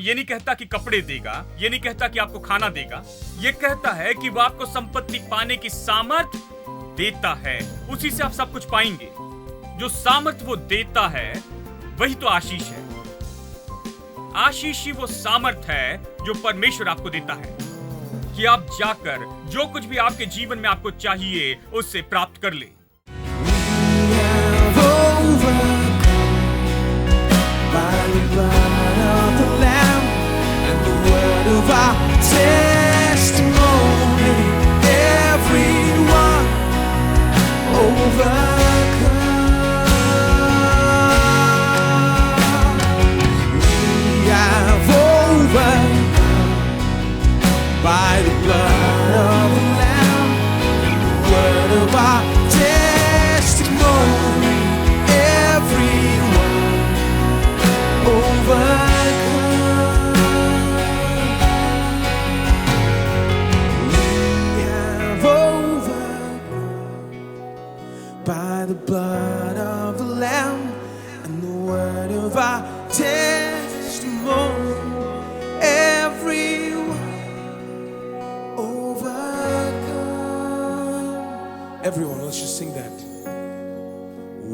ये नहीं कहता कि कपड़े देगा, ये नहीं कहता कि आपको खाना देगा, ये कहता है कि वो आपको संपत्ति पाने की सामर्थ देता है। उसी से आप सब कुछ पाएंगे। जो सामर्थ वो देता है वही तो आशीष है। आशीष ही वो सामर्थ है जो परमेश्वर आपको देता है कि आप जाकर जो कुछ भी आपके जीवन में आपको चाहिए उससे प्राप्त कर ले। By the blood of the Lamb and the word of our testimony, everyone overcome. We have overcome by the blood of the Lamb and the word of our testimony, everyone. Everyone, let's just sing that.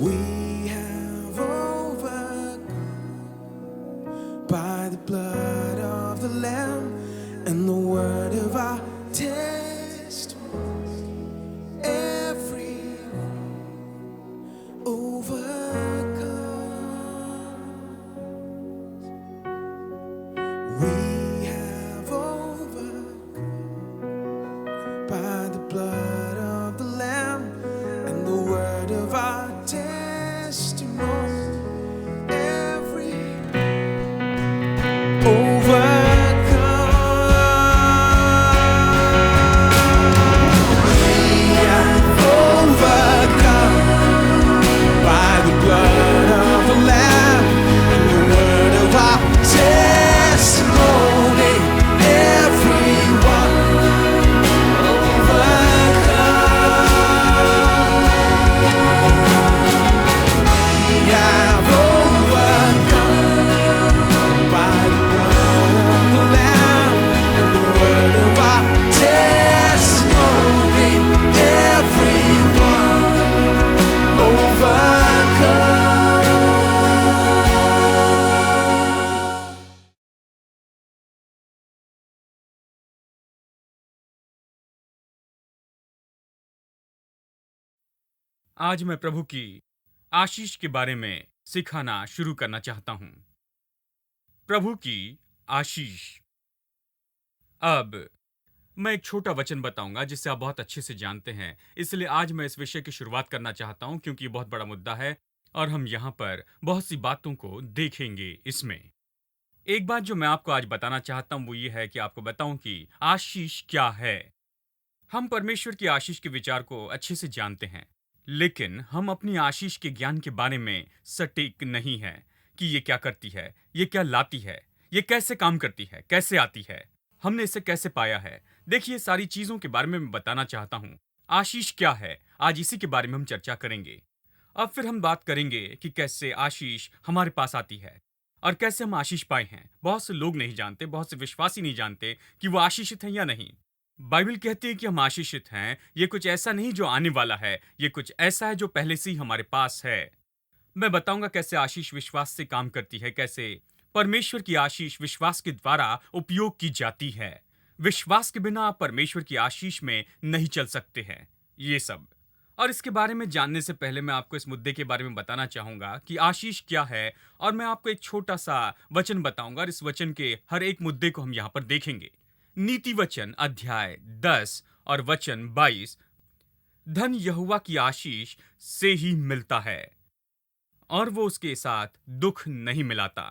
We have overcome by the blood of the Lamb and the word of our testimony. Everyone overcomes. We have overcome by the blood of the Lamb and the word of our testimony. Every overcome. We have overcome by the blood of the Lamb and the word of our testimony. Everyone आज मैं प्रभु की आशीष के बारे में सिखाना शुरू करना चाहता हूं। प्रभु की आशीष। अब मैं एक छोटा वचन बताऊंगा जिसे आप बहुत अच्छे से जानते हैं, इसलिए आज मैं इस विषय की शुरुआत करना चाहता हूं क्योंकि ये बहुत बड़ा मुद्दा है और हम यहां पर बहुत सी बातों को देखेंगे। इसमें एक बात जो मैं आपको आज बताना चाहता हूं वो ये है कि आपको बताऊं कि आशीष क्या है। हम परमेश्वर की आशीष के विचार को अच्छे से जानते हैं, लेकिन हम अपनी आशीष के ज्ञान के बारे में सटीक नहीं हैं कि ये क्या करती है, ये क्या लाती है, ये कैसे काम करती है, कैसे आती है, हमने इसे कैसे पाया है। देखिए, सारी चीजों के बारे में मैं बताना चाहता हूं। आशीष क्या है, आज इसी के बारे में हम चर्चा करेंगे। अब फिर हम बात करेंगे कि कैसे आशीष हमारे पास आती है और कैसे हम आशीष पाए हैं। बहुत से लोग नहीं जानते, बहुत से विश्वासी नहीं जानते कि वो आशीषित हैं या नहीं। बाइबल कहती है कि हम आशीषित हैं। ये कुछ ऐसा नहीं जो आने वाला है, ये कुछ ऐसा है जो पहले से ही हमारे पास है। मैं बताऊंगा कैसे आशीष विश्वास से काम करती है, कैसे परमेश्वर की आशीष विश्वास के द्वारा उपयोग की जाती है। विश्वास के बिना आप परमेश्वर की आशीष में नहीं चल सकते हैं। ये सब और इसके बारे में जानने से पहले मैं आपको इस मुद्दे के बारे में बताना चाहूंगा कि आशीष क्या है, और मैं आपको एक छोटा सा वचन बताऊंगा और इस वचन के हर एक मुद्दे को हम यहां पर देखेंगे। नीति वचन अध्याय 10 और वचन 22। धन यहोवा की आशीष से ही मिलता है और वो उसके साथ दुख नहीं मिलाता।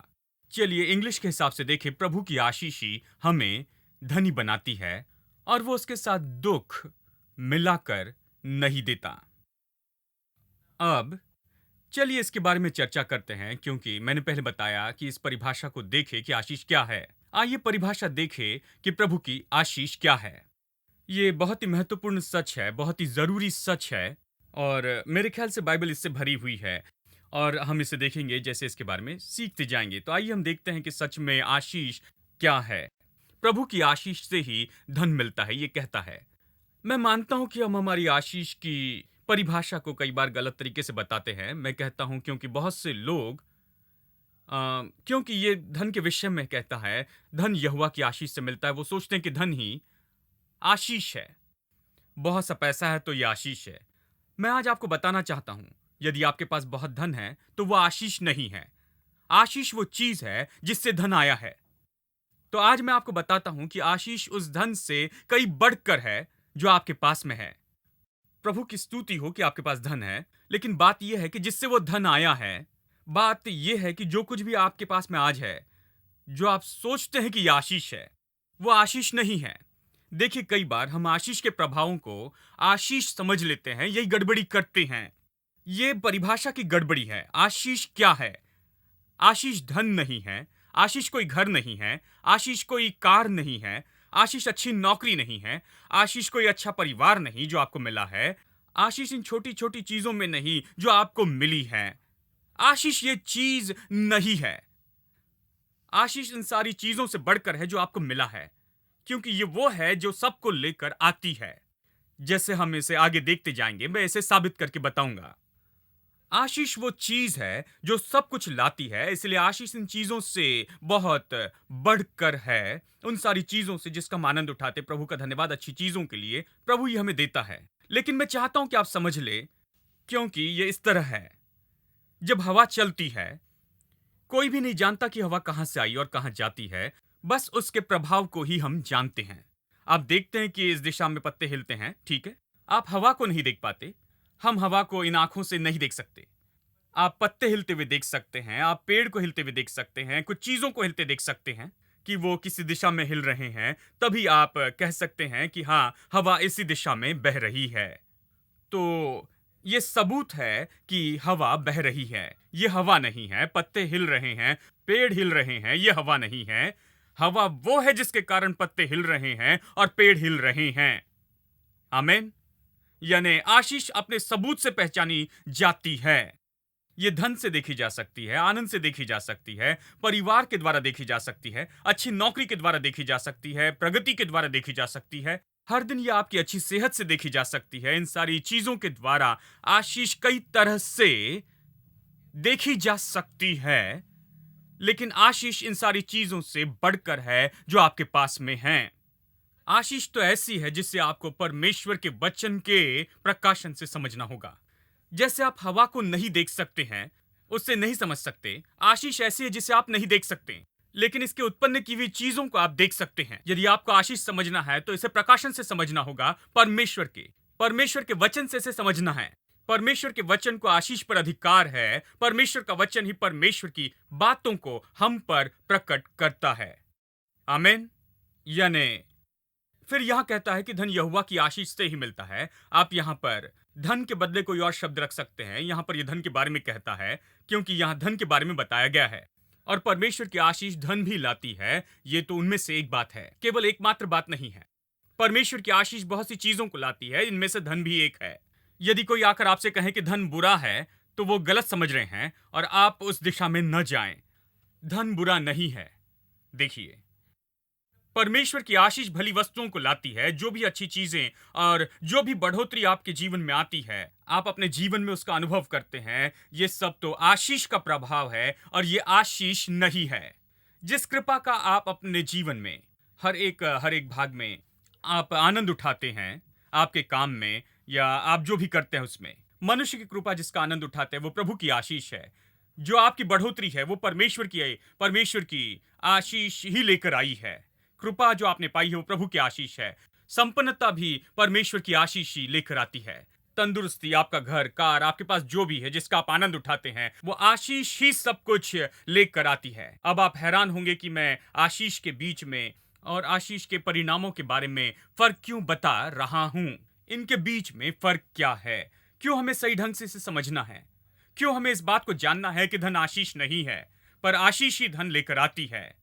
चलिए इंग्लिश के हिसाब से देखें। प्रभु की आशीष ही हमें धनी बनाती है और वो उसके साथ दुख मिलाकर नहीं देता। अब चलिए इसके बारे में चर्चा करते हैं, क्योंकि मैंने पहले बताया कि इस परिभाषा को देखें कि आशीष क्या है। आइए परिभाषा देखें कि प्रभु की आशीष क्या है। ये बहुत ही महत्वपूर्ण सच है, बहुत ही जरूरी सच है, और मेरे ख्याल से बाइबल इससे भरी हुई है। और हम इसे देखेंगे जैसे इसके बारे में सीखते जाएंगे। तो आइए हम देखते हैं कि सच में आशीष क्या है। प्रभु की आशीष से ही धन मिलता है, ये कहता है। मैं मानता हूं कि हम हमारी आशीष की परिभाषा को कई बार गलत तरीके से बताते हैं। मैं कहता हूं क्योंकि बहुत से लोग क्योंकि ये धन के विषय में कहता है, धन यहोवा की आशीष से मिलता है। वो सोचते हैं कि धन ही आशीष है। बहुत सा पैसा है तो ये आशीष है। मैं आज आपको बताना चाहता हूं, यदि आपके पास बहुत धन है तो वो आशीष नहीं है। आशीष वो चीज है जिससे धन आया है। तो आज मैं आपको बताता हूं कि आशीष उस धन से कई बढ़कर है जो आपके पास में है। प्रभु की स्तुति हो कि आपके पास धन है, लेकिन बात यह है कि जिससे वो धन आया है, बात यह है कि जो कुछ भी आपके पास में आज है, जो आप सोचते हैं कि ये आशीष है, वो आशीष नहीं है। देखिए, कई बार हम आशीष के प्रभावों को आशीष समझ लेते हैं, यही गड़बड़ी करते हैं। ये परिभाषा की गड़बड़ी है। आशीष क्या है? आशीष धन नहीं है, आशीष कोई घर नहीं है, आशीष कोई कार नहीं है, आशीष अच्छी नौकरी नहीं है, आशीष कोई अच्छा परिवार नहीं जो आपको मिला है, आशीष इन छोटी छोटी चीजों में नहीं जो आपको मिली है। आशीष ये चीज नहीं है। आशीष इन सारी चीजों से बढ़कर है जो आपको मिला है, क्योंकि ये वो है जो सबको लेकर आती है। जैसे हम इसे आगे देखते जाएंगे, मैं इसे साबित करके बताऊंगा। आशीष वो चीज है जो सब कुछ लाती है, इसलिए आशीष इन चीजों से बहुत बढ़कर है, उन सारी चीजों से जिसका हम आनंद उठाते। प्रभु का धन्यवाद अच्छी चीजों के लिए, प्रभु ये हमें देता है। लेकिन मैं चाहता हूं कि आप समझ ले, क्योंकि ये इस तरह है। जब हवा चलती है, कोई भी नहीं जानता कि हवा कहां से आई और कहां जाती है, बस उसके प्रभाव को ही हम जानते हैं। आप देखते हैं कि इस दिशा में पत्ते हिलते हैं, ठीक है। आप हवा को नहीं देख पाते, हम हवा को इन आंखों से नहीं देख सकते। आप पत्ते हिलते हुए देख सकते हैं, आप पेड़ को हिलते हुए देख सकते हैं, कुछ चीजों को हिलते देख सकते हैं कि वो किसी दिशा में हिल रहे हैं, तभी आप कह सकते हैं कि हाँ, हवा इसी दिशा में बह रही है। तो ये सबूत है कि हवा बह रही है। ये हवा नहीं है। पत्ते हिल रहे हैं, पेड़ हिल रहे हैं, ये हवा नहीं है। हवा वो है जिसके कारण पत्ते हिल रहे हैं और पेड़ हिल रहे हैं। आमीन। यानी आशीष अपने सबूत से पहचानी जाती है। ये धन से देखी जा सकती है, आनंद से देखी जा सकती है, परिवार के द्वारा देखी जा सकती है, अच्छी नौकरी के द्वारा देखी जा सकती है, प्रगति के द्वारा देखी जा सकती है। हर दिन ये आपकी अच्छी सेहत से देखी जा सकती है। इन सारी चीजों के द्वारा आशीष कई तरह से देखी जा सकती है, लेकिन आशीष इन सारी चीजों से बढ़कर है जो आपके पास में है। आशीष तो ऐसी है जिसे आपको परमेश्वर के वचन के प्रकाशन से समझना होगा। जैसे आप हवा को नहीं देख सकते हैं, उससे नहीं समझ सकते, आशीष ऐसी है जिसे आप नहीं देख सकते, लेकिन इसके उत्पन्न की हुई चीजों को आप देख सकते हैं। यदि आपको आशीष समझना है तो इसे प्रकाशन से समझना होगा, परमेश्वर के वचन से इसे समझना है। परमेश्वर के वचन को आशीष पर अधिकार है। परमेश्वर का वचन ही परमेश्वर की बातों को हम पर प्रकट करता है। आमीन। यानी फिर यहां कहता है कि धन यहोवा की आशीष से ही मिलता है। आप यहां पर धन के बदले कोई और शब्द रख सकते हैं। यहां पर यह धन के बारे में कहता है क्योंकि यहां धन के बारे में बताया गया है, और परमेश्वर की आशीष धन भी लाती है। यह तो उनमें से एक बात है, केवल एकमात्र बात नहीं है। परमेश्वर की आशीष बहुत सी चीजों को लाती है, इनमें से धन भी एक है। यदि कोई आकर आपसे कहे कि धन बुरा है, तो वो गलत समझ रहे हैं और आप उस दिशा में न जाएं। धन बुरा नहीं है। देखिए, परमेश्वर की आशीष भली वस्तुओं को लाती है। जो भी अच्छी चीजें और जो भी बढ़ोतरी आपके जीवन में आती है, आप अपने जीवन में उसका अनुभव करते हैं, ये सब तो आशीष का प्रभाव है और ये आशीष नहीं है। जिस कृपा का आप अपने जीवन में हर एक भाग में आप आनंद उठाते हैं, आपके काम में या आप जो भी करते हैं उसमें, मनुष्य की कृपा जिसका आनंद उठाते हैं वो प्रभु की आशीष है। जो आपकी बढ़ोतरी है वो परमेश्वर की आशीष ही लेकर आई है। कृपा जो आपने पाई है वो प्रभु की आशीष है। संपन्नता भी परमेश्वर की आशीष ही लेकर आती है। तंदुरुस्ती, आपका घर, कार, आपके पास जो भी है जिसका आप आनंद उठाते हैं, वो आशीष ही सब कुछ लेकर आती है। अब आप हैरान होंगे कि मैं आशीष के बीच में और आशीष के परिणामों के बारे में फर्क क्यों बता रहा हूं। इनके बीच में फर्क क्या है? क्यों हमें सही ढंग से इसे समझना है? क्यों हमें इस बात को जानना है कि धन आशीष नहीं है, पर आशीष ही धन लेकर आती है?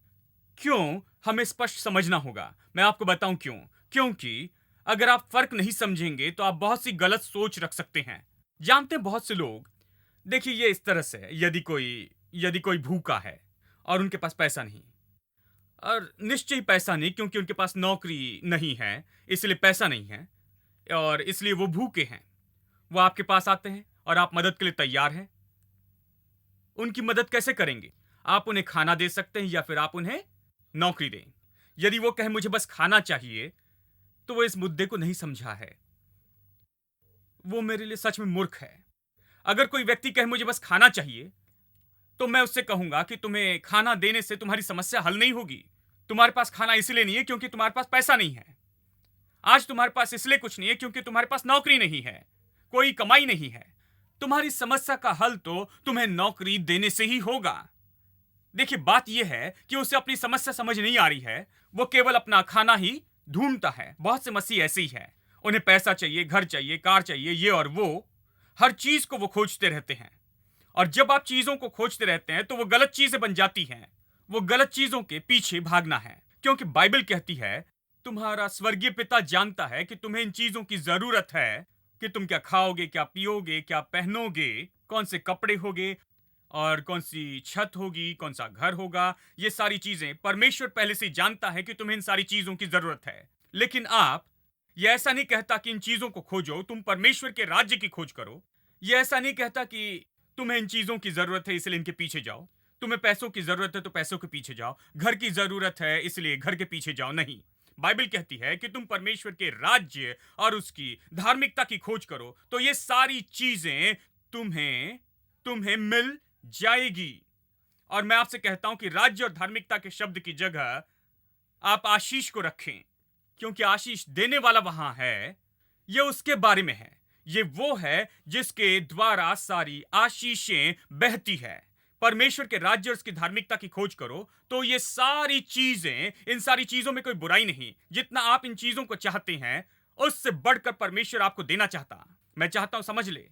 क्यों हमें स्पष्ट समझना होगा। मैं आपको बताऊं क्यों। क्योंकि अगर आप फर्क नहीं समझेंगे तो आप बहुत सी गलत सोच रख सकते हैं। जानते हैं, बहुत से लोग देखिए, ये इस तरह से है, यदि कोई भूखा है और उनके पास पैसा नहीं, और निश्चय ही पैसा नहीं, क्योंकि उनके पास नौकरी नहीं है, इसलिए पैसा नहीं है, और इसलिए वो भूखे हैं। वो आपके पास आते हैं और आप मदद के लिए तैयार हैं। उनकी मदद कैसे करेंगे? आप उन्हें खाना दे सकते हैं या फिर आप उन्हें नौकरी दें। यदि वो कहे मुझे बस खाना चाहिए, तो वो इस मुद्दे को नहीं समझा है। वो मेरे लिए सच में मूर्ख है। अगर कोई व्यक्ति कहे मुझे बस खाना चाहिए, तो मैं उससे कहूंगा कि तुम्हें खाना देने से तुम्हारी समस्या हल नहीं होगी। तुम्हारे पास खाना इसलिए नहीं है क्योंकि तुम्हारे पास पैसा नहीं है। आज तुम्हारे पास इसलिए कुछ नहीं है क्योंकि तुम्हारे पास नौकरी नहीं है, कोई कमाई नहीं है। तुम्हारी समस्या का हल तो तुम्हें नौकरी देने से ही होगा। देखिए, बात यह है कि उसे अपनी समस्या समझ नहीं आ रही है। वो केवल अपना खाना ही ढूंढता है। बहुत से मसीह ऐसे ही है। उन्हें पैसा चाहिए, घर चाहिए, कार चाहिए, ये और वो, हर चीज को वो खोजते रहते हैं। और जब आप चीजों को खोजते रहते हैं तो वो गलत चीजें बन जाती हैं। वो गलत चीजों के पीछे भागना है, क्योंकि बाइबल कहती है तुम्हारा स्वर्गीय पिता जानता है कि तुम्हें इन चीजों की जरूरत है, कि तुम क्या खाओगे, क्या पियोगे, क्या पहनोगे, कौन से कपड़े होगे, और कौन सी छत होगी, कौन सा घर होगा। ये सारी चीजें परमेश्वर पहले से ही जानता है कि तुम्हें इन सारी चीजों की जरूरत है। लेकिन आप, ये ऐसा नहीं कहता कि इन चीजों को खोजो, तुम परमेश्वर के राज्य की खोज करो। ये ऐसा नहीं कहता कि तुम्हें इन चीजों की जरूरत है इसलिए इनके पीछे जाओ। तुम्हें पैसों की जरूरत है तो पैसों के पीछे जाओ। घर की जरूरत है इसलिए घर के पीछे जाओ। नहीं, बाइबल कहती है कि तुम परमेश्वर के राज्य और उसकी धार्मिकता की खोज करो, तो ये सारी चीजें तुम्हें तुम्हें मिल जाएगी। और मैं आपसे कहता हूं कि राज्य और धार्मिकता के शब्द की जगह आप आशीष को रखें, क्योंकि आशीष देने वाला वहां है। ये उसके बारे में है। ये वो है जिसके द्वारा सारी आशीषें बहती है। परमेश्वर के राज्य और उसकी धार्मिकता की खोज करो, तो ये सारी चीजें, इन सारी चीजों में कोई बुराई नहीं। जितना आप इन चीजों को चाहते हैं, उससे बढ़कर परमेश्वर आपको देना चाहता। मैं चाहता हूं, समझ ले,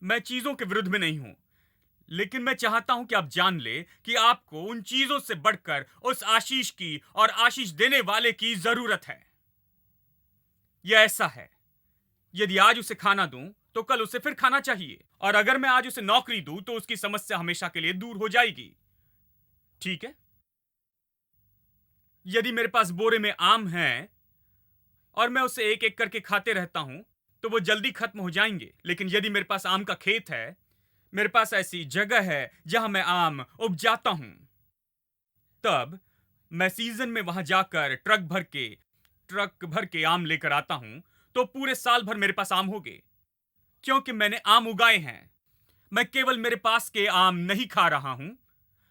मैं चीजों के विरुद्ध में नहीं हूं, लेकिन मैं चाहता हूं कि आप जान ले कि आपको उन चीजों से बढ़कर उस आशीष की और आशीष देने वाले की जरूरत है। यह ऐसा है, यदि आज उसे खाना दूं तो कल उसे फिर खाना चाहिए, और अगर मैं आज उसे नौकरी दूं तो उसकी समस्या हमेशा के लिए दूर हो जाएगी। ठीक है? यदि मेरे पास बोरे में आम हैं और मैं उसे एक एक करके खाते रहता हूं, तो वो जल्दी खत्म हो जाएंगे। लेकिन यदि मेरे पास आम का खेत है, मेरे पास ऐसी जगह है जहां मैं आम उपजाता हूं, तब मैं सीजन में वहां जाकर ट्रक भर के आम लेकर आता हूं, तो पूरे साल भर मेरे पास आम होंगे, क्योंकि मैंने आम उगाए हैं। मैं केवल मेरे पास के आम नहीं खा रहा हूं,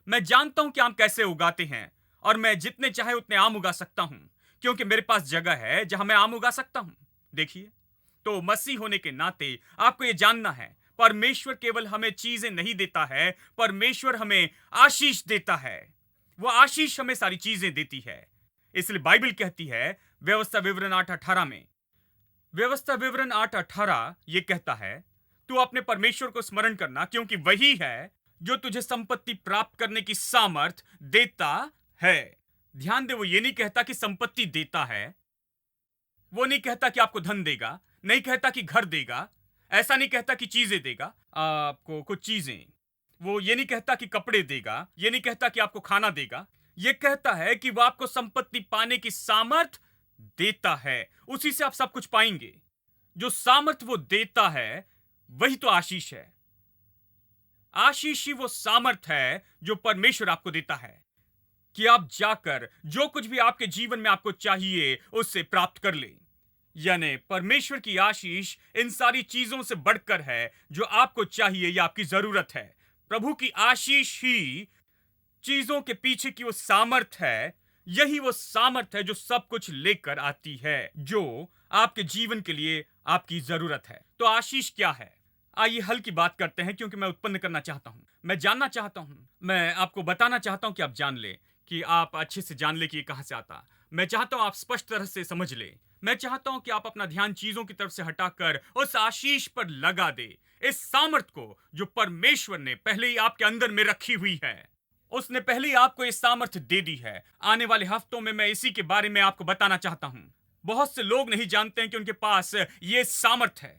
मैं जानता हूं कि आम कैसे उगाते हैं, और मैं जितने चाहे उतने आम उगा सकता हूं, क्योंकि मेरे पास जगह है जहां मैं आम उगा सकता हूं। देखिए, तो मसीह होने के नाते आपको यह जानना है, परमेश्वर केवल हमें चीजें नहीं देता है, परमेश्वर हमें आशीष देता है। वो आशीष हमें सारी चीजें देती है। इसलिए बाइबल कहती है व्यवस्था विवरण 8:18 में, व्यवस्था विवरण 8:18 ये कहता है, तू अपने परमेश्वर को स्मरण करना, क्योंकि वही है जो तुझे संपत्ति प्राप्त करने की सामर्थ देता है। ध्यान दे, वो ये नहीं कहता कि संपत्ति देता है, वो नहीं कहता कि आपको धन देगा, नहीं कहता कि घर देगा, ऐसा नहीं कहता कि चीजें देगा आपको, कुछ चीजें। वो ये नहीं कहता कि कपड़े देगा, ये नहीं कहता कि आपको खाना देगा। ये कहता है कि वो आपको संपत्ति पाने की सामर्थ देता है। उसी से आप सब कुछ पाएंगे। जो सामर्थ वो देता है, वही तो आशीष है। आशीष ही वो सामर्थ है जो परमेश्वर आपको देता है, कि आप जाकर जो कुछ भी आपके जीवन में आपको चाहिए उससे प्राप्त कर ले। यानी परमेश्वर की आशीष इन सारी चीजों से बढ़कर है जो आपको चाहिए या आपकी जरूरत है। प्रभु की आशीष ही चीजों के पीछे की वो सामर्थ है। यही वो सामर्थ है जो सब कुछ लेकर आती है, जो आपके जीवन के लिए आपकी जरूरत है। तो आशीष क्या है? आइए हल की बात करते हैं, क्योंकि मैं उत्पन्न करना चाहता हूं, मैं जानना चाहता हूं, मैं आपको बताना चाहता हूं कि आप जान ले, कि आप अच्छे से जान ले कि ये कहां से आता। मैं चाहता हूं आप स्पष्ट तरह से समझ ले। मैं चाहता हूं कि आप अपना ध्यान चीजों की तरफ से हटाकर उस आशीष पर लगा दे, इस सामर्थ को जो परमेश्वर ने पहले ही आपके अंदर में रखी हुई है। उसने पहले ही आपको इस सामर्थ दे दी है। आने वाले हफ्तों में मैं इसी के बारे में आपको बताना चाहता हूं। बहुत से लोग नहीं जानते हैं कि उनके पास ये सामर्थ है।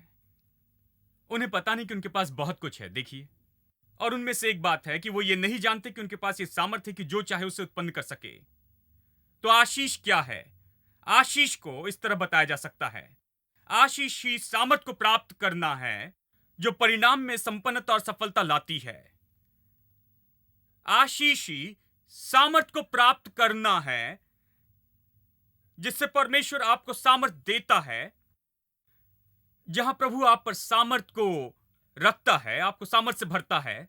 उन्हें पता नहीं कि उनके पास बहुत कुछ है। देखिए, और उनमें से एक बात है कि वो ये नहीं जानते कि उनके पास ये सामर्थ्य है कि जो चाहे उसे उत्पन्न कर सके। तो आशीष क्या है? आशीष को इस तरह बताया जा सकता है, आशीष ही सामर्थ को प्राप्त करना है जो परिणाम में संपन्नता और सफलता लाती है। आशीष ही सामर्थ को प्राप्त करना है जिससे परमेश्वर आपको सामर्थ देता है। जहां प्रभु आप पर सामर्थ को रखता है, आपको सामर्थ से भरता है,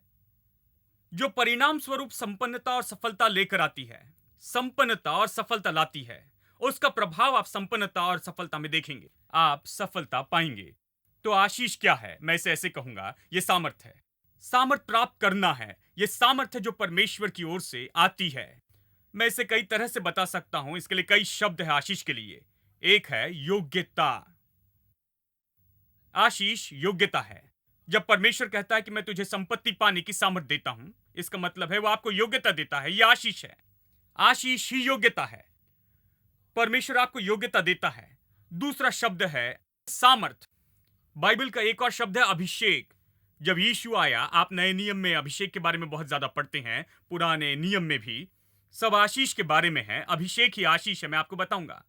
जो परिणाम स्वरूप संपन्नता और सफलता लेकर आती है, संपन्नता और सफलता लाती है। उसका प्रभाव आप संपन्नता और सफलता में देखेंगे, आप सफलता पाएंगे। तो आशीष क्या है? मैं इसे ऐसे कहूंगा, यह सामर्थ है। सामर्थ प्राप्त करना है, यह सामर्थ है जो परमेश्वर की ओर से आती है। मैं इसे कई तरह से बता सकता हूं, इसके लिए कई शब्द है आशीष के लिए। एक है योग्यता। आशीष योग्यता है। जब परमेश्वर कहता है कि मैं तुझे संपत्ति पाने की सामर्थ देता हूं, इसका मतलब है वो आपको योग्यता देता है। यह आशीष है। आशीष ही योग्यता है। परमेश्वर आपको योग्यता देता है। दूसरा शब्द है सामर्थ। बाइबल का एक और शब्द है अभिषेक। जब यीशु आया, आप नए नियम में अभिषेक के बारे में बहुत ज्यादा पढ़ते हैं, पुराने नियम में भी सब आशीष के बारे में है। अभिषेक ही आशीष है। मैं आपको बताऊंगा,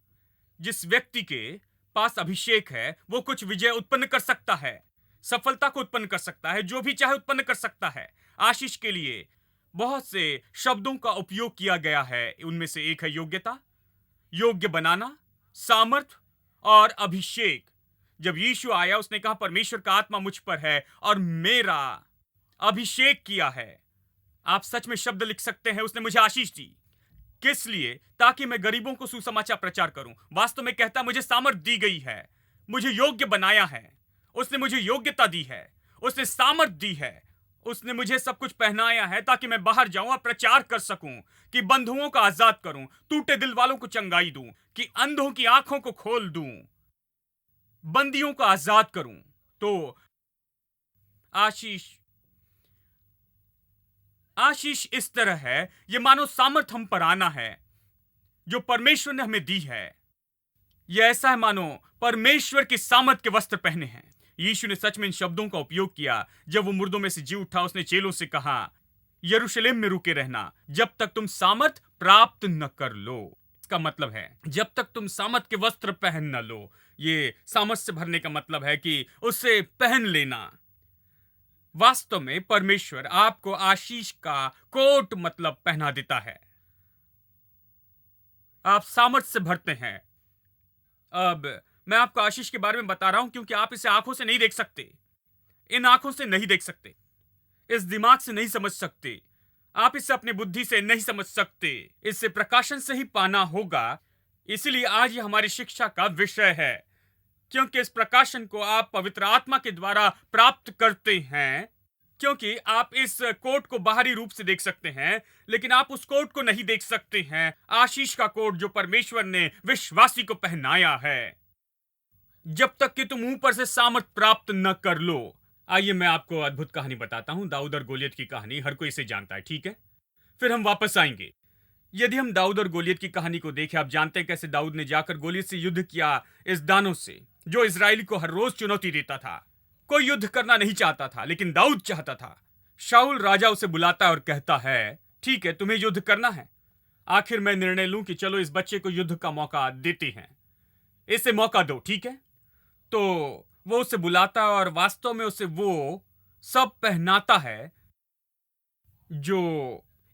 जिस व्यक्ति के पास अभिषेक है वो कुछ विजय उत्पन्न कर सकता है, सफलता को उत्पन्न कर सकता है, जो भी चाहे उत्पन्न कर सकता है। आशीष के लिए बहुत से शब्दों का उपयोग किया गया है। उनमें से एक है योग्यता, योग्य बनाना, सामर्थ और अभिषेक। जब यीशु आया, उसने कहा परमेश्वर का आत्मा मुझ पर है और मेरा अभिषेक किया है। आप सच में शब्द लिख सकते हैं, उसने मुझे आशीष दी। किस लिए? ताकि मैं गरीबों को सुसमाचार प्रचार करूं। वास्तव में कहता, मुझे सामर्थ दी गई है, मुझे योग्य बनाया है, उसने मुझे योग्यता दी है, उसने सामर्थ दी है, उसने मुझे सब कुछ पहनाया है ताकि मैं बाहर जाऊं और प्रचार कर सकूं कि बंधुओं को आजाद करूं, टूटे दिल वालों को चंगाई दूं, कि अंधों की आंखों को खोल दूं, बंदियों को आजाद करूं। तो आशीष इस तरह है, यह मानो सामर्थ हम पर आना है जो परमेश्वर ने हमें दी है। यह ऐसा है मानो परमेश्वर की सामर्थ के वस्त्र पहने हैं। यीशु ने सच में इन शब्दों का उपयोग किया जब वो मुर्दों में से जी उठा। उसने चेलों से कहा, यरूशलेम में रुके रहना जब तक तुम सामर्थ प्राप्त न कर लो। इसका मतलब है जब तक तुम सामर्थ के वस्त्र पहन न लो। ये सामर्थ से भरने का मतलब है कि उसे पहन लेना। वास्तव में परमेश्वर आपको आशीष का कोट मतलब पहना देता है। आप सामर्थ से भरते हैं। अब मैं आपको आशीष के बारे में बता रहा हूं क्योंकि आप इसे आंखों से नहीं देख सकते, इन आंखों से नहीं देख सकते, इस दिमाग से नहीं समझ सकते, आप इसे अपनी बुद्धि से नहीं समझ सकते, इसे प्रकाशन से ही पाना होगा। इसलिए आज ये हमारी शिक्षा का विषय है, क्योंकि इस प्रकाशन को आप पवित्र आत्मा के द्वारा प्राप्त करते हैं। क्योंकि आप इस कोट को बाहरी रूप से देख सकते हैं, लेकिन आप उस कोट को नहीं देख सकते हैं, आशीष का कोट जो परमेश्वर ने विश्वासी को पहनाया है, जब तक कि तुम ऊपर से सामर्थ प्राप्त न कर लो। आइए मैं आपको अद्भुत कहानी बताता हूं, दाऊद और गोलियत की कहानी। हर कोई इसे जानता है, ठीक है? फिर हम वापस आएंगे। यदि हम दाऊद और गोलियत की कहानी को देखें, आप जानते हैं कैसे दाऊद ने जाकर गोलियत से युद्ध किया, इस दानों से जो इजराइल को हर रोज चुनौती देता था। कोई युद्ध करना नहीं चाहता था, लेकिन दाऊद चाहता था। शाऊल राजा उसे बुलाता है और कहता है, ठीक है, तुम्हें युद्ध करना है। आखिर मैं निर्णय लूं कि चलो इस बच्चे को युद्ध का मौका देते हैं, इसे मौका दो, ठीक है? तो वो उसे बुलाता है और वास्तव में उसे वो सब पहनाता है जो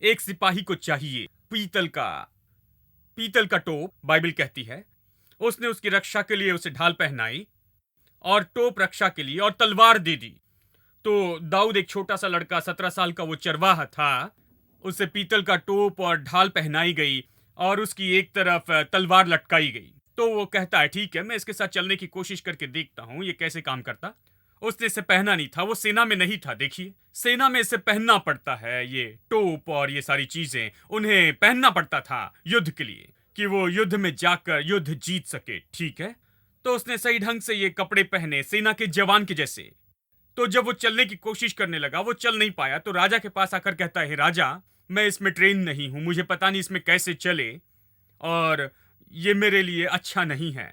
एक सिपाही को चाहिए। पीतल का टोप, बाइबल कहती है। उसने उसकी रक्षा के लिए उसे ढाल पहनाई और टोप रक्षा के लिए, और तलवार दे दी। तो दाऊद एक छोटा सा लड़का, 17 साल का वो चरवाहा था, उसे पीतल का टोप और ढाल पहनाई गई और उसकी एक तरफ तलवार लटकाई गई। तो वो कहता है, ठीक है, मैं इसके साथ चलने की कोशिश करके देखता हूं ये कैसे काम करता। उसने इसे पहना नहीं था, वो सेना में नहीं था। देखिए, सेना में इसे पहनना पड़ता है, ये टोप और ये सारी चीजें उन्हें पहनना पड़ता था युद्ध के लिए, कि वो युद्ध में जाकर युद्ध जीत सके, ठीक है? तो उसने सही ढंग से ये कपड़े पहने, सेना के जवान के जैसे। तो जब वो चलने की कोशिश करने लगा, वो चल नहीं पाया। तो राजा के पास आकर कहता है, राजा, मैं इसमें ट्रेन नहीं हूं, मुझे पता नहीं इसमें कैसे चले और ये मेरे लिए अच्छा नहीं है।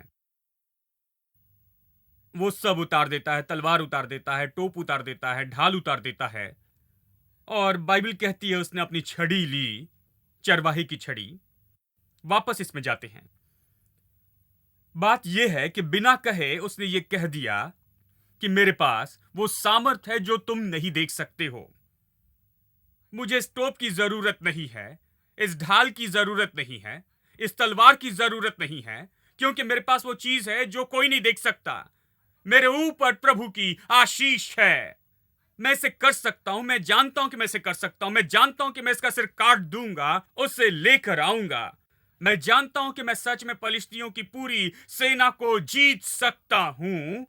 वो सब उतार देता है, तलवार उतार देता है, टोप उतार देता है, ढाल उतार देता है, और बाइबल कहती है उसने अपनी छड़ी ली, चरवाहे की छड़ी। वापस इसमें जाते हैं। बात यह है कि बिना कहे उसने ये कह दिया कि मेरे पास वो सामर्थ है जो तुम नहीं देख सकते हो। मुझे स्टोव की जरूरत नहीं है, इस ढाल की जरूरत नहीं है, इस तलवार की जरूरत नहीं है, क्योंकि मेरे पास वो चीज है जो कोई नहीं देख सकता। मेरे ऊपर प्रभु की आशीष है। मैं इसे कर सकता हूं, मैं जानता हूं कि मैं इसे कर सकता हूं, मैं जानता हूं कि मैं इसका सिर काट दूंगा, उसे लेकर आऊंगा। मैं जानता हूं कि मैं सच में पलिश्तियों की पूरी सेना को जीत सकता हूं।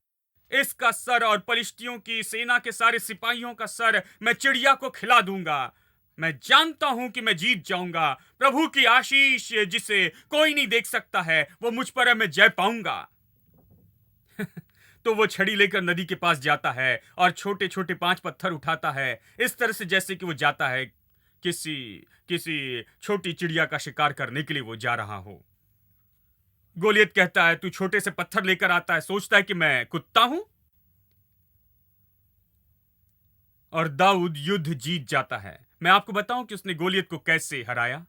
इसका सर और पलिश्तियों की सेना के सारे सिपाहियों का सर मैं चिड़िया को खिला दूंगा। मैं जानता हूं कि मैं जीत जाऊंगा। प्रभु की आशीष जिसे कोई नहीं देख सकता है, वो मुझ पर है, मैं जय पाऊंगा। तो वो छड़ी लेकर नदी के पास जाता है और छोटे छोटे 5 पत्थर उठाता है, इस तरह से जैसे कि वो जाता है किसी छोटी चिड़िया का शिकार करने के लिए वो जा रहा हो। गोलियत कहता है, तू छोटे से पत्थर लेकर आता है, सोचता है कि मैं कुत्ता हूं। और दाऊद युद्ध जीत जाता है। मैं आपको बताऊं कि उसने गोलियत को कैसे हराया।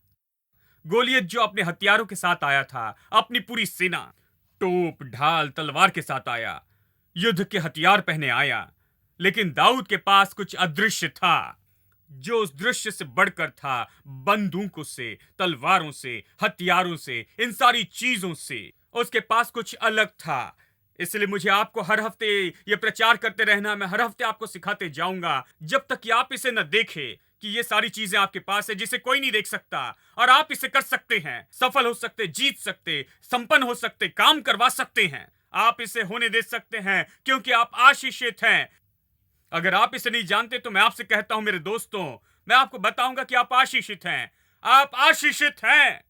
गोलियत जो अपने हथियारों के साथ आया था, अपनी पूरी सेना, टोप, ढाल, तलवार के साथ आया, युद्ध के हथियार पहने आया, लेकिन दाऊद के पास कुछ अदृश्य था जो उस दृश्य से बढ़कर था। बंदूकों से, तलवारों से, हथियारों से, इन सारी चीजों से उसके पास कुछ अलग था। इसलिए मुझे आपको हर हफ्ते ये प्रचार करते रहना, मैं हर हफ्ते आपको सिखाते जाऊंगा जब तक कि आप इसे न देखें कि ये सारी चीजें आपके पास है जिसे कोई नहीं देख सकता, और आप इसे कर सकते हैं, सफल हो सकते, जीत सकते, संपन्न हो सकते, काम करवा सकते हैं। आप इसे होने दे सकते हैं क्योंकि आप आशीषित हैं। अगर आप इसे नहीं जानते तो मैं आपसे कहता हूं मेरे दोस्तों, मैं आपको बताऊंगा कि आप आशीषित हैं। आप आशीषित हैं।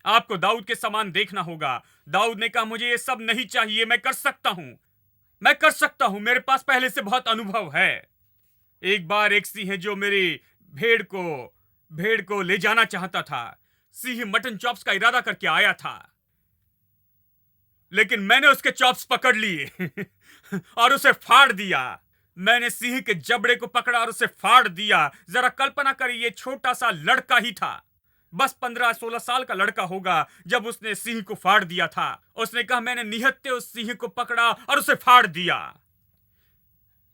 आपको दाऊद के समान देखना होगा। दाऊद ने कहा, मुझे ये सब नहीं चाहिए, मैं कर सकता हूं, मैं कर सकता हूं, मेरे पास पहले से बहुत अनुभव है। एक बार एक सिंह जो मेरी भेड़ को ले जाना चाहता था, सिंह मटन चॉप्स का इरादा करके आया था, लेकिन मैंने उसके चॉप्स पकड़ लिए और उसे फाड़ दिया। मैंने सिंह के जबड़े को पकड़ा और उसे फाड़ दिया। जरा कल्पना करिए, छोटा सा लड़का ही था, बस 15-16 साल का लड़का होगा जब उसने सिंह को फाड़ दिया था। उसने कहा, मैंने निहत्ते उस सिंह को पकड़ा और उसे फाड़ दिया।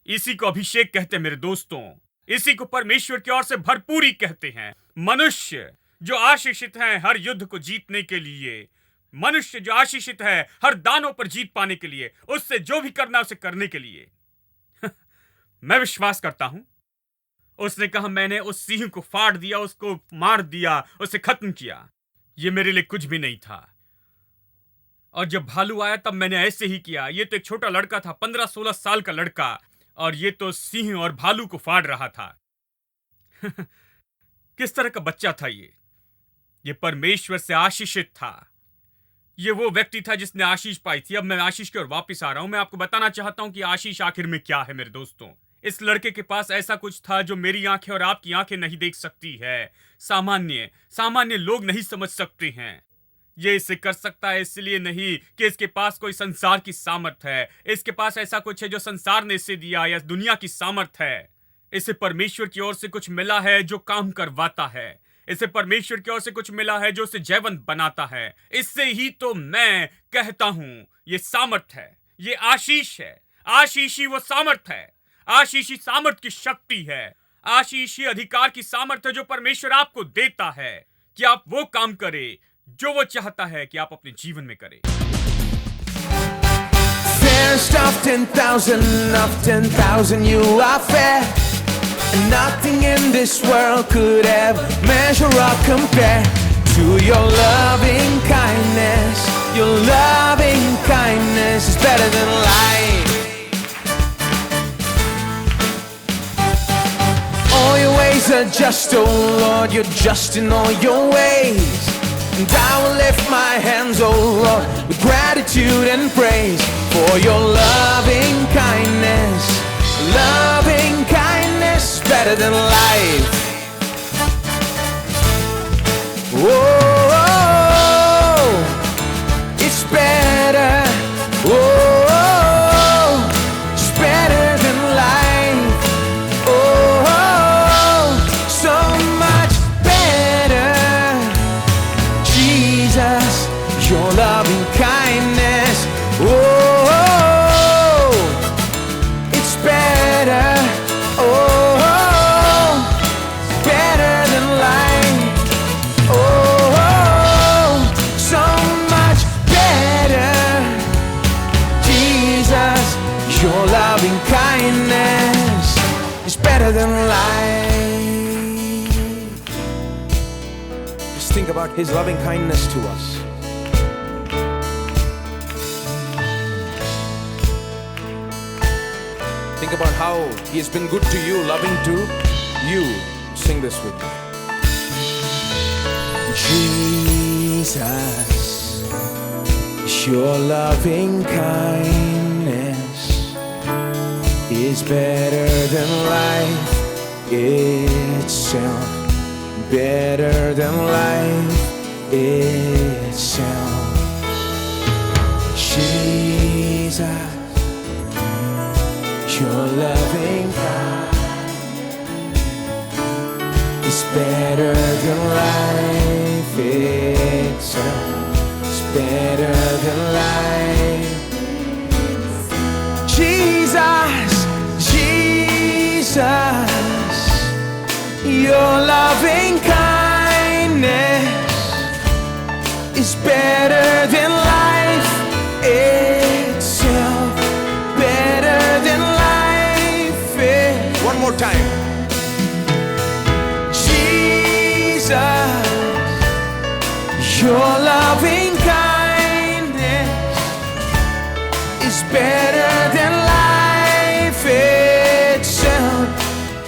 इसी को अभिषेक कहते हैं मेरे दोस्तों। इसी को परमेश्वर की ओर से भरपूरी कहते हैं। मनुष्य जो आशीषित हैं हर युद्ध को जीतने के लिए, मनुष्य जो आशीषित है हर दानों पर जीत पाने के लिए, उससे जो भी करना उसे करने के लिए। मैं विश्वास करता हूं। उसने कहा, मैंने उस सिंह को फाड़ दिया, उसको मार दिया, उसे खत्म किया। यह मेरे लिए कुछ भी नहीं था। और जब भालू आया तब मैंने ऐसे ही किया। ये तो एक छोटा लड़का था, 15-16 साल का लड़का, और ये तो सिंह और भालू को फाड़ रहा था। किस तरह का बच्चा था ये परमेश्वर से आशीषित था। ये वो व्यक्ति था जिसने आशीष पाई थी। अब मैं आशीष की ओर वापस आ रहा हूं। मैं आपको बताना चाहता हूं कि आशीष आखिर में क्या है मेरे दोस्तों। इस लड़के के पास ऐसा कुछ था जो मेरी आंखें और आपकी आंखें नहीं देख सकती है। सामान्य लोग नहीं समझ सकते हैं। ये इसे कर सकता है इसलिए नहीं कि इसके पास कोई संसार की सामर्थ है। इसके पास ऐसा कुछ है जो संसार ने इसे दिया या दुनिया की सामर्थ है। इसे परमेश्वर की ओर से कुछ मिला है जो काम करवाता है। इसे परमेश्वर की ओर से कुछ मिला है जो उसे जयवंत बनाता है। इससे ही तो मैं कहता हूं ये सामर्थ है, ये आशीष है। आशीष ही वो सामर्थ है। आशीष ही सामर्थ की शक्ति है। आशीष ही अधिकार की सामर्थ है जो परमेश्वर आपको देता है कि आप वो काम करें जो वो चाहता है कि आप अपने जीवन में करें। Fairest of 10,000 you are fair, and nothing in this world could ever measure or compare to your loving kindness. Your loving kindness is better than life. All your ways are just, oh Lord, you're just in all your ways. And I will lift my hands, oh Lord, with gratitude and praise for your loving kindness. Loving kindness better than life. Oh, it's better. Oh, it's better than life. Oh, better than life. Just think about His loving kindness to us. Think about how He has been good to you, loving to you. Sing this with me. Jesus, your loving kindness is better than life itself. Better than life itself. Jesus, your loving kindness is better than life itself. It's better than life. Jesus, Jesus, your loving kindness is better than life itself. Better than life. One more time. Jesus, your loving kindness is better than life itself.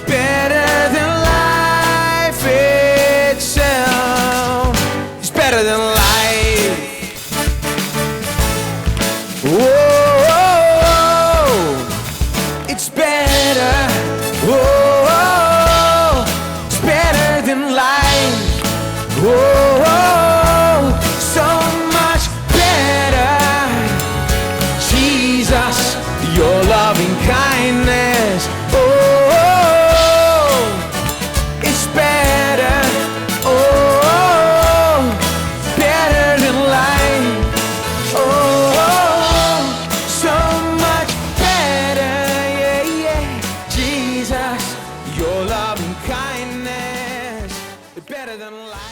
Better than life itself. It's better than life. Whoa, it's better. Whoa, it's better than life. Whoa, so much better. Jesus, your loving kindness. Oh, it's better. Oh, better than life. Oh, so much better. Yeah, yeah. Jesus, your loving kindness, better than life.